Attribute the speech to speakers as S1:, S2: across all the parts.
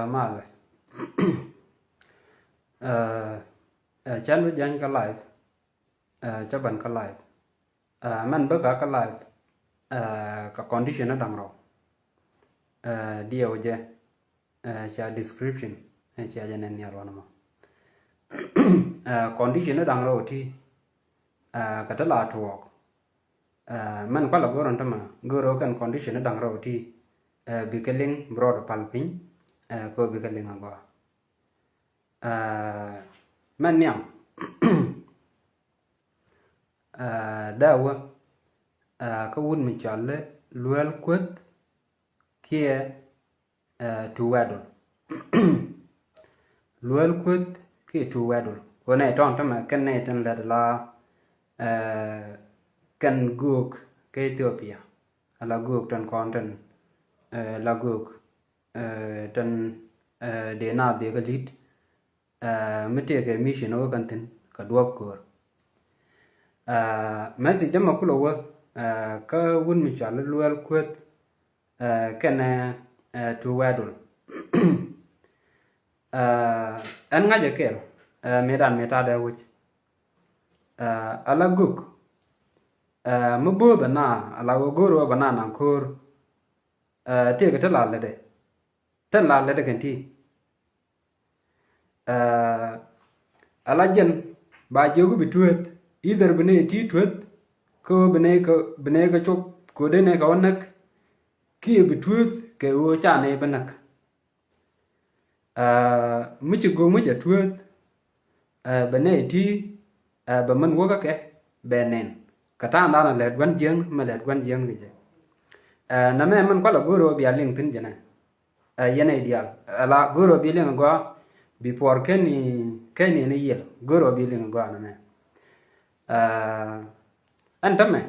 S1: Mal chan với danh cái live cho bạn cái live man bữa cả cái live cái condition nó đằng rồi điều je cha description cha je nên nharo mà condition nó đằng rồi thì cái đó là thuộc man kwa la goron tama goro kan condition nó đằng rồi thì bị cái link broad palping ko bị cái link agwa man niam dawa ka wun mi challe luel kwet kia tu wadul luel kwet kia tu wadul ko này trong tama kan này tan la kan guk ke Ethiopia ala guk tan content la guk tan de na de galit mete ke mission o kan tin ka duap ko message dama kulo wa ka wun mi chala luel kwet kana tu wadul an ngaje kel medan meta da wuch ala guk muboda na ala goro banana kor te ga tala lede kan ti ala jen ba jogu bituet either bene ti tuet ko bene ka chop ko de ne ka wanak ki bituet ke o cha ne banak muchi go muchi tuet bene ti ba man wo ka ke benen kata anda na led wan jeng ma led wan jeng ge na me man ko la goro bi alin tin jena yana ideal ala goro bi len go before keni ni yel goro bi len go na me antame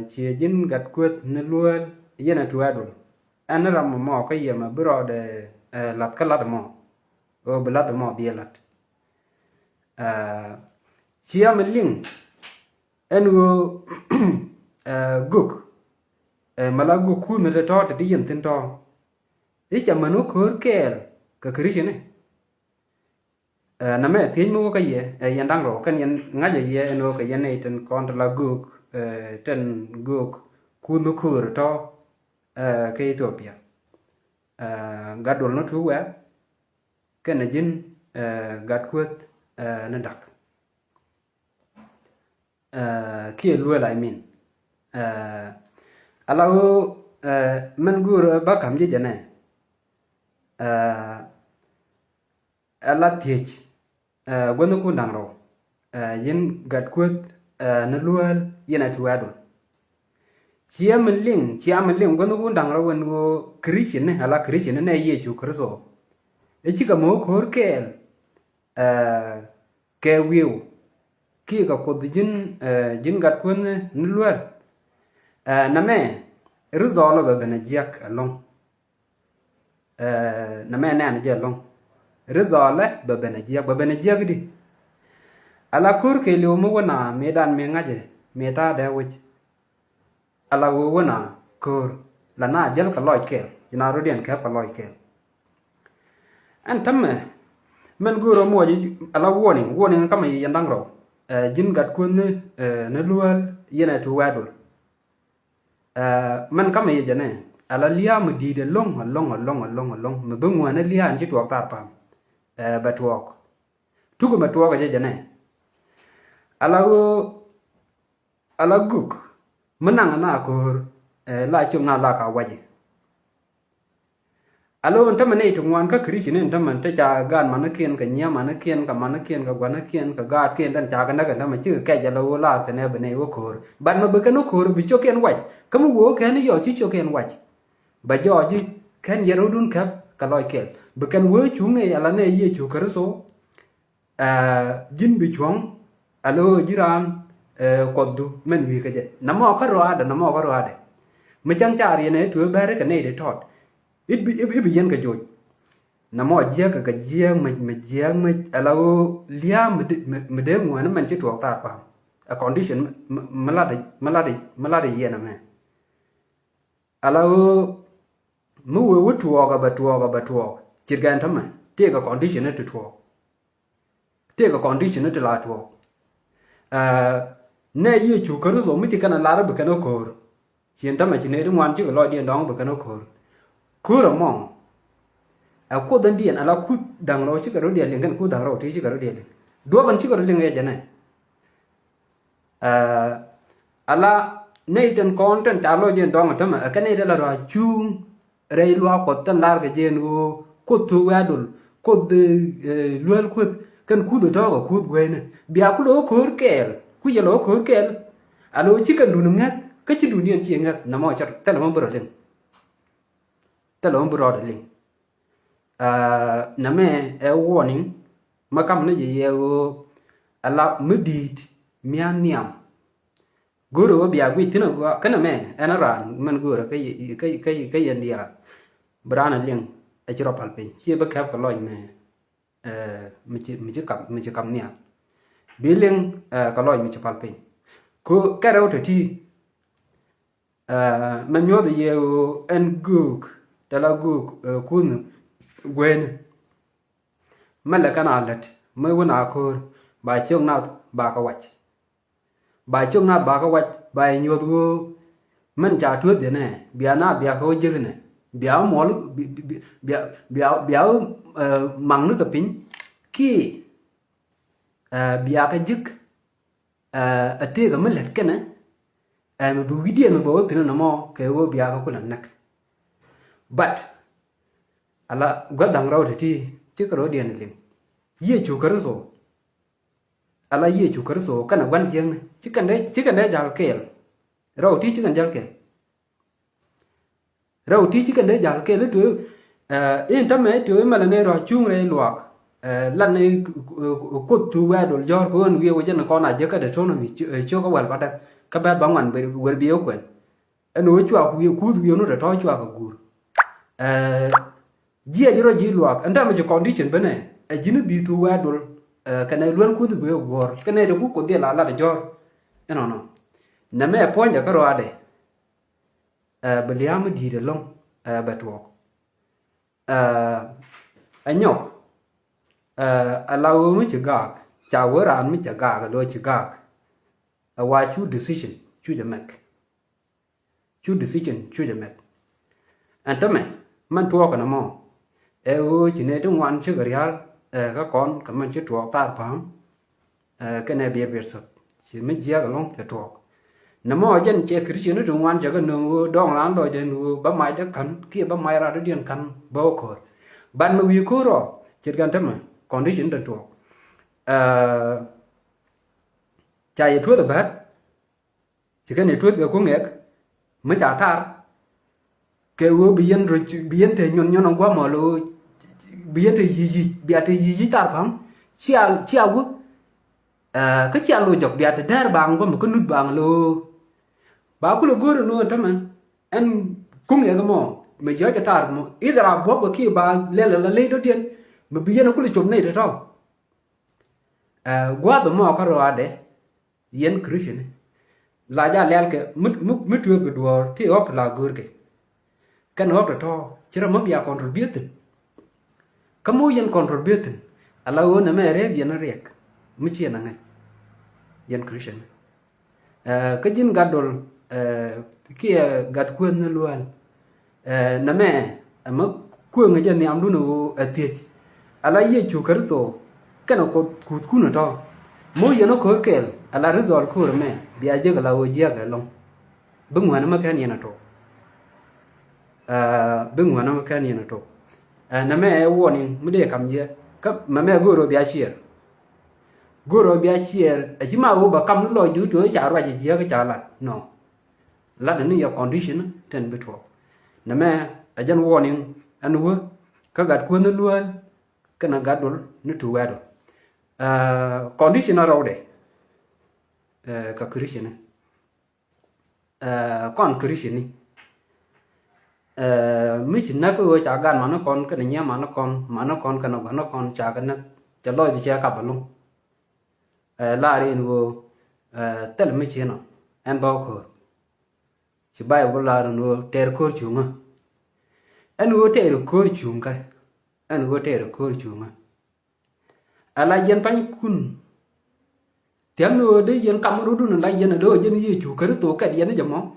S1: chi jin gat kwet ne luel yana tuadul an ram mo ko yema bro de lat kala mo o blad mo bi lat chi am ling enwo guk mala guk ku ne to de yin tin to e chamanu khor kel ka krishne na me tin mo ka ye yan dang ro kan yan ngaje ye no ka yan ne tin kon la guk ten guk ku nu khor to ke Ethiopia gadol no tu wa kan jin gad kwet na dak kia lue lại min alau men gur ba kam je jane ala thiech gwanu ku ndang ro yin gat kwet na luel yana tuadul chiam ling gwanu ku ndang ro wen go christian ala christian ne ye chu kristo e chi ka mo khor kel ke wiu ki ka ko jin gat kun nulwel na me rizolo ba bena jak along na me na je long rizole ba bena jak di ala kur ke lo mo wana medan me ngaje meta da wuj ala wo wana kur la na jel ka loy kel ina rodian ka pa loy kel an tamme men guro mo ji ala warning kama yandang ro jin gat kun ne lual yana tu wadul man kama ye jane ala liya mu di de long mu bungwa na liya anji tu ta pam batwok tugo matwok je jane ala guk menang na kor la chung na la ka waji alo ntama ne tungwan ka krishne ntama ta cha gan manakien ka nya manakien ka gwanakien ka gat kien dan cha kan daga ntama chi ka ja lo la te ne bene wo kor ban ma beka no kor bi cho ken wach kamu wo ken yo chi cho ken wach ba jo ji ken yero dun kap ka loy kel bekan wo chu ne ala ne ye chu karso jin bi chong alo jiran kodu men wi ka je namo ka ro ade ma chang cha ri ne tu bare ka ne de tot ibi yen ka joj namo jia ka jia ma alau lia mede ngwana man chi tuok ta pa a condition malade ye na me ala mu we tuoga ba tuoga chirgan thama te ga condition to tuoga te ga condition to la tuoga ne ye chu kar so mi ti kana la ba kana kor chien tama chine ri wan chi ga lo dien dong ba kana kor mong a ko dan dien ala ku dang ro chi ga ro dien kan ku dang ro ti chi ga ro dien do ban chi ga ro dien ye jana ala nei ten content ta lo dien dong tama ka nei la ro chung rei lo ko tan lar ga jen o ko tu wa dul ko de luel ku kan ku do to ku gwe ne bia ku lo kor kel ku ye lo kor kel alo chi kan du ngat ka chi du nien chi ngat na mo cha ta lo bro len ta lo bro de len na me e warning ma kam ne ye o ala medit mian niam guru bia gwi tino go kana me anara man guru kai yandia brana len a chiro palpe chi ba kap ko loy me mi chi kam nia biling ko loy mi chi palpe ko karo to ti man yo de ye en guk tala guk kun gwen mala kana lat me wona ko ba chong na ba ka wach ba chung na ba ka wach ba nyo du man cha tuot de ne bia na bia ko je ne bia mo bia mang nu ka pin ki bia ka jik a te ga melet kana ma bu video ma bo tin na mo ke wo bia ka kula nak but ala godang raw ti ti ko ro dien lim ye chu kar so ala ye chu kar so kana wan jeng chikan de jal kel raw ti chikan jal kel raw ti chikan de jal kel tu in ta me tu ma la ne ro chung re luak lan ne ko tu wa dol jor ko an wi wo jen ko na je ka de to no mi cho ka wal pada ka ba ba wan wer bi o kwen eno chwa ku wi no de to chwa ka gur ji jiro ji luak anda me condition bene a jinu bi tu wa dol kana luan ku du be gor kana de ku ko de la de jor no na me point ka ro ade beliam di de long batwo anyok alawo mi chigak cha waran mi chagak do chigak wa chu decision chu de mek chu decision chu de mek antame man tuo kana mo o chine tu wan chu garial ka con ka man chu tuo ta pam cái này bia biệt sập chỉ mới chia cái lông để tuo nằm ở trên che Christian nó trung quan cho cái nương đong láng rồi đến bấm mai đất cắn kia bấm mai ra đất điền cắn bao cột ban mà vi cố rồi chỉ cần thế mà còn đi chuyện để tuo chạy thuốc được hết chỉ cái này thuốc cái cuốn nghẹt mới trả thar cái u biến rồi biến thì nhon nhon quá mà lo biến thì gì ta phẳng chia quốc cái chia lo chọc bia thì đar bang quá mà cái nút bang lo ba ku lo goro no tama en cung nghẹt cái mò mà giờ cái tar mà ít ra bóc cái kia ba le đó tiền mà biến nó ku lo chom này thôi quá tụi mò cái rồi đấy yen Christian la ja lel ke mut tuo ke duor ti op la gur ke kan op to chira mo bia contribute kamu yen contribute ala o na mere bien rek mu chi na ngai yen Christian ka jin gadol ki gad kwen na luan na me ma ku nga jen am du no atiech ala ye chu kar to kan ko ku na to mo yen ko kel ala result ko me bia je la o je ga long bungwana ma kan yana to bungwana ma kan yana to na me warning mu de kam je ka ma me goro bia share ajima o ba kam lo du to ja ra je ga cha la no la ni ya condition ten bitwo na me ajan warning anu ka gat ko na lual kana gadol ni tu wado condition ra de ka Christian con Christian ni mi chin na ko cha gan ma nó con cái này mà nó con cái nó con cha cái nó cha loi đi cha cặp luôn la ri ngo tel mi chin no en bao ko chỉ bài vô là nó ter cor chunga anh vô ter cor chunga anh vô ter cor chunga ala yen pan kun tiang no de yen kamaru dun la yen do yen ye chu kar to ka yen jamo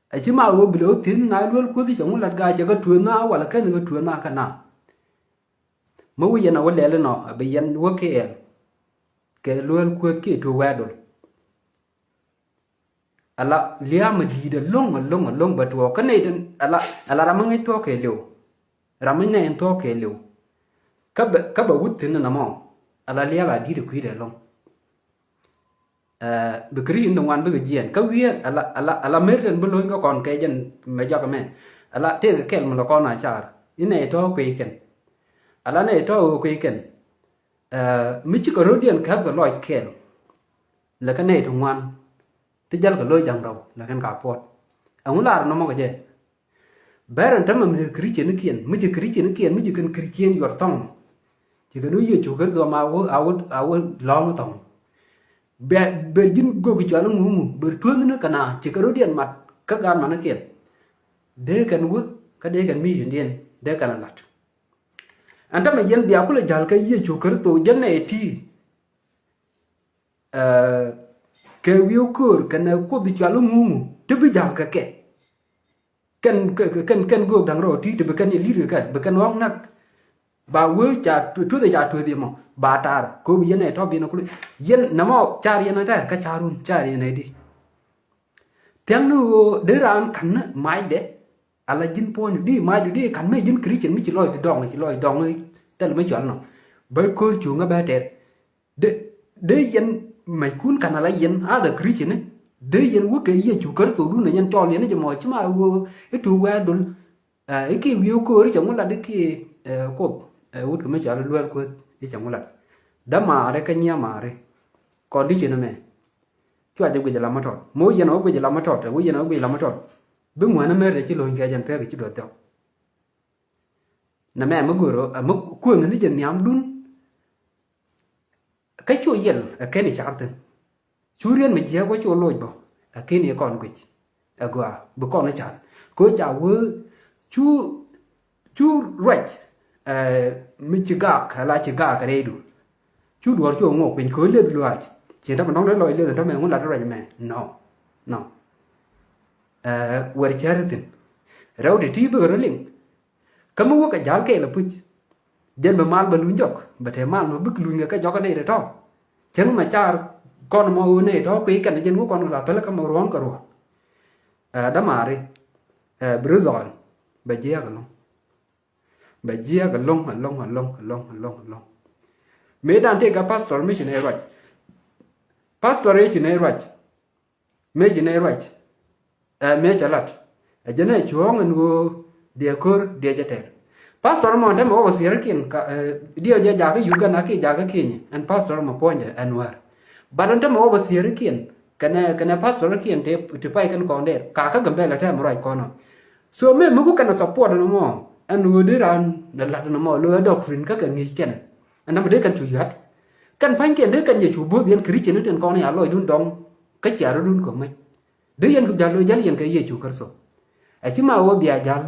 S1: a chi ma wo bilo tin na lol ko di chong la ga cha ga tu na wala ka ga tu na kana mo wi yen awle le no be yen wo ke lol ko ke to wa do ala liam di de long ba to ka ne ala ramangai to ke lew ramangai to ke lew ka ba wut tin na mo ala liya ba di de ku de long bikri no wan bi gien ka wi ala meren bu loin ko kon ke jen me jo ka me ala te ke kel mo ko na char ine to ku ken ala ne to ku ken mi chi ko rodian ka ga loy kel la ka ne to wan ti jal ka loy jang raw la kan ka pot ang la no mo ga je baran tam me kri chen kien mi chi kri chen kien mi chi kan kri chen yor tong chi ga no ye chu ga do ma wo awu lo no tong be jin gogu chala ngumu bertuang na kana cikaro dian mat ka gan mana kian de kan wu ka de kan mi dien de kan lat anta me yen biya kula jal ka ye chukar to janne ti ke wiu kur kana ko bi chala ngumu te bi jal ka ke kan go dang ro ti te be kan ye li ka be kan wang nak ba wo cha tu de ja tu de mo ba tar ko bi yen to bi no ku yen na mo char yen ta ka charun char yen di tiang nu de ran kan mai de ala jin po ni di mai di kan me jin kri chen mi chi loi dong ơi ta là mấy chuyện nó bởi cô chủ nga ba tẹt de yen mai kun kan ala yen a da kri chen de yen wo ke ye chủ kar to du na yen to yen je mo chi ma wo e tu wa dul e ki wi ko ri chong la de ki ko wut ko me cha luar ko e chong la da ma re ka nya ma re kon di chen me chwa de gwe la ma tot mo yen o gwe la ma tot wo yen o gwe la ma tot bu mo na me re chi lo nge jan pe ke chi do to na me mo goro mo ku nge ni jen nyam dun cái chuột yen cái này chắc tin chú riêng mình chỉ có chuột lôi bỏ cái này còn quỷ gua bữa con nó chán cô chào vợ chú right mình chỉ gạc hay là chỉ gạc cái đây đủ chú đuổi chuột ngọc mình khơi lên lùi chỉ đó mà nó lòi lên thì mình muốn là nó rồi mẹ no vừa chơi tin rồi thì tí bữa rồi liền cái mua cái giá cái là bự dân mà mal mà lún chọc mà thế mal nó bức lún cái chó cái này rồi đó chẳng mà cha con màu này đó quý cái này dân của con là phải là cái màu rón cả rồi đó mà đi bữa rồi bà chia cái lông mấy đàn thì cái pastor mấy chuyện này rồi pastor ấy chuyện này rồi mấy chuyện này rồi mấy chả lặt dân này chúa ngân vô địa cur địa chất pastor mo ndem o wasir kin dio ja jaga Uganda ki jaga Kenya and pastor mo ponja Anwar badan ndem o wasir kin kana pastor kin te pai kan konde ka gambe la ta morai kono so me mugo kana support no mo anu diran la no mo lo doctrine ka ngi ken anam de kan chu yat kan pan ken de kan ye chu bo bien Christian den kon ya lo dun dong ka cha ro dun ko mai de yen ku jalo jan yen ka ye chu karso a chi ma wo bia jal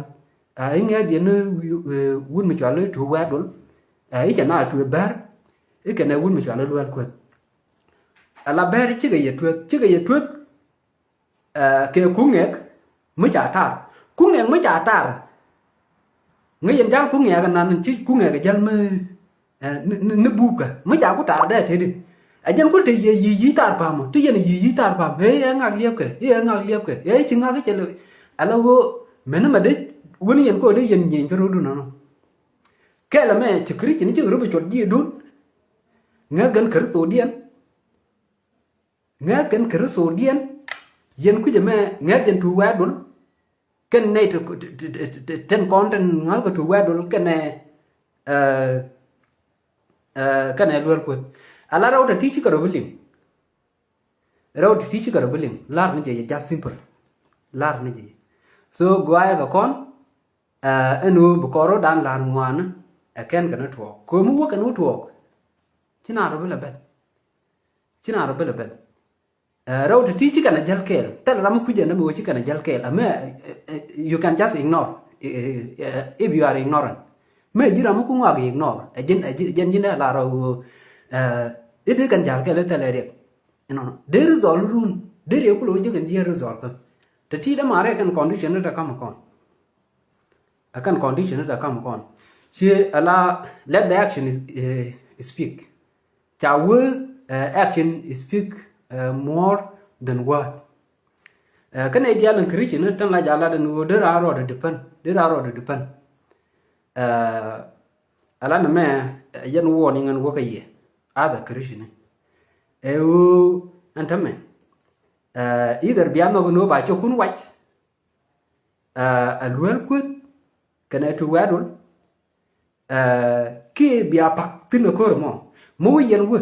S1: ai nghe điện nó quân mình chọn lấy chủ quát luôn ấy chẳng nào chủ bát ấy cái này quân mình chọn lấy luôn quên là bát chứ cái gì tuyết kêu cú nghẹt mới trả ta nghe dân giáo cú nghẹt cái nào chứ cú nghẹt cái dân mới nó bu cả mới trả cú trả đây thế đi anh dân có thể gì ta phàm mà tuy nhiên là gì ta phàm ấy ngang liệp cái ấy chừng ngang cái chơi lợi là mình mà đấy wani yen ko de yen nyen karo du no kala me chikri chini chigro be chot ji dun nga gan kar so dien yen ku je me nga den tu wa dun ken ne to ten content nga ko tu wa dun ken ne kan ne lor ko ala raw da ti chi karo biling lar ni je just simple lar ni je so goya ga kon enu bukoro dan lar ngwan ken kana to ko mu kana to china ro bela bet raw to teach kana jalkel tel ram kuje na mo kana jalkel ame you can just ignore if you are ignorant me jira mo ku ngwa ignore jen jina la ro ide kan jalkel tel ere there is all room there you ko je kan je resolve the ti da mare kan condition ta kam kon akan condition ta kam kon si ala let the action speak cha action speak more than word kan idea lan creation tan la jala da no there are order depend ala na me yan warning an wo kaye ada creation antame either biano no ba chokun wach alwel kut kana to wadul ki bia pak tin ko mo yen wo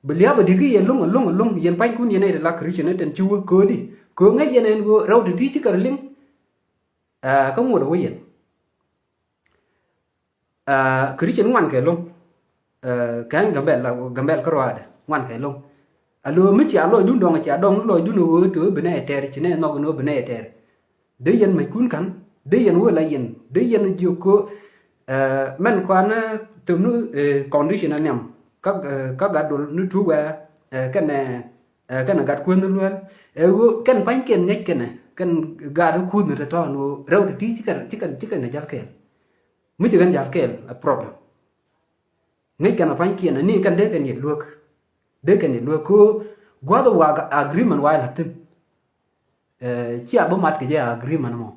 S1: belia ba digi yen long yen pan kun yen la creation ten chu ko di ko ngai yen go raw de ti kar ling ko mo do yen creation wan ke long kan gambel ko ada wan ke long alo mi cha lo dun dong cha dong lo dun wo to bene ter chine no no bene ter de yen mai kun kan de yen wo la yen de yen ju ko men kwana tum nu condition anyam các gạt đồ nước chú qua cái này gạt quên luôn cái bánh kiên nhách cái này cái gạt nó khuôn người ta cho nó rau được tí chỉ cần là kèm mới chỉ cần giá kèm problem ngay cái bánh kiên này ni cái đấy cái nhiệt luộc cô quá đâu qua agreement ngoài là tin chỉ là bố mặt cái gì agreement mà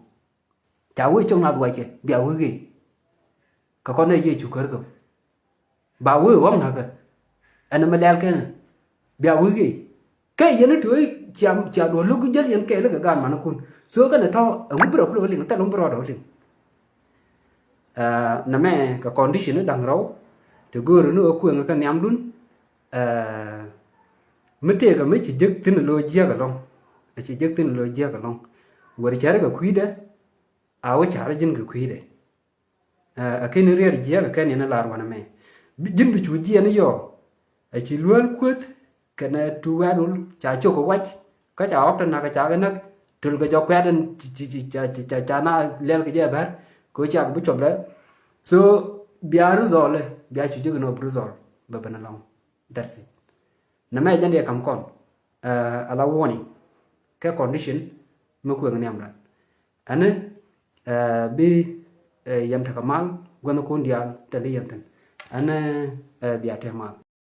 S1: cháu ấy trong nào vậy chứ biểu cái gì các con này gì chủ cơ không bà vui quá mà cơ anh mà leo cái này bia vui gì cái gì nó tuổi chả đuổi lúc cái dân cái là cái gan mà nó cùn số cái này to ở mức độ liền ta không bro đâu liền nằm mẹ cái condition nó đằng rau thì guru nó ở quên cái nhám luôn mấy cái mấy chỉ dứt tin là logia cái long chỉ dứt tin là logia cái long vừa chơi cái quý đấy áo chả là dân cái quý đấy cái nơi riêng gì cái này nó làm vào nằm mẹ jin bi chuji ne yo a chi luel kwet kana tuwadul cha choko wach ka cha opta na ka cha na tul ga jo kwaden cha na lel ga ba ko cha bu chom le so bia resolve bia chuji no resolve ba bana long that's it na me jan dia kam kon ala warning ka condition mo ko ngam la ane bi yam ta kamal gwana ko ndial tali yam tan ana biya tema